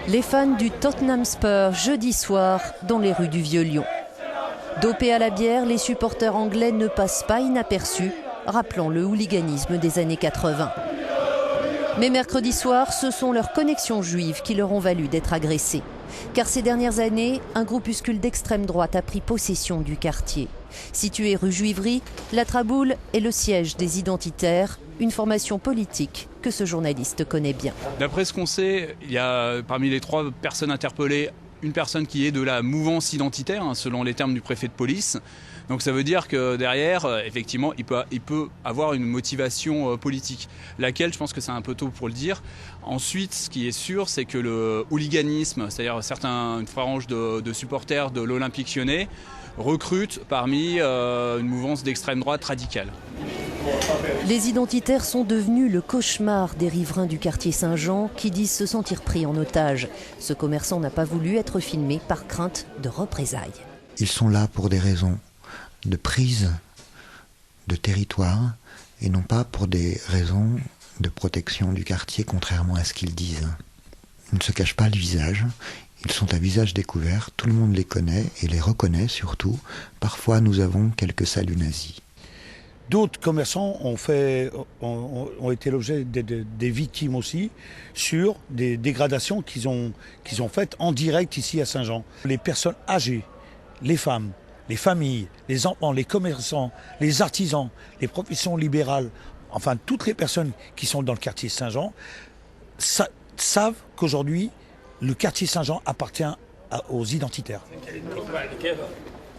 Les fans du Tottenham Spurs jeudi soir dans les rues du Vieux-Lyon. Dopés à la bière, les supporters anglais ne passent pas inaperçus, rappelant le hooliganisme des années 80. Mais mercredi soir, ce sont leurs connexions juives qui leur ont valu d'être agressés. Car ces dernières années, un groupuscule d'extrême droite a pris possession du quartier. Situé rue Juivry, la Traboule est le siège des identitaires, une formation politique que ce journaliste connaît bien. D'après ce qu'on sait, il y a parmi les 3 personnes interpellées, une personne qui est de la mouvance identitaire, selon les termes du préfet de police. Donc ça veut dire que derrière, effectivement, il peut avoir une motivation politique. Laquelle, je pense que c'est un peu tôt pour le dire. Ensuite, ce qui est sûr, c'est que le hooliganisme, c'est-à-dire une frange de supporters de l'Olympique Lyonnais, recrute parmi une mouvance d'extrême droite radicale. Les identitaires sont devenus le cauchemar des riverains du quartier Saint-Jean qui disent se sentir pris en otage. Ce commerçant n'a pas voulu être filmé par crainte de représailles. Ils sont là pour des raisons de prise de territoire et non pas pour des raisons de protection du quartier, contrairement à ce qu'ils disent. Ils ne se cachent pas le visage. Ils sont à visage découvert, tout le monde les connaît et les reconnaît surtout. Parfois, nous avons quelques saluts nazis. D'autres commerçants ont été l'objet des victimes aussi sur des dégradations qu'ils ont faites en direct ici à Saint-Jean. Les personnes âgées, les femmes, les familles, les enfants, les commerçants, les artisans, les professions libérales, enfin toutes les personnes qui sont dans le quartier Saint-Jean savent qu'aujourd'hui, le quartier Saint-Jean appartient aux identitaires.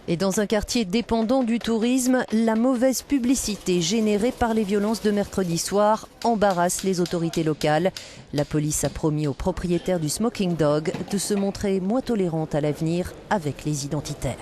Et dans un quartier dépendant du tourisme, la mauvaise publicité générée par les violences de mercredi soir embarrasse les autorités locales. La police a promis aux propriétaires du Smoking Dog de se montrer moins tolérante à l'avenir avec les identitaires.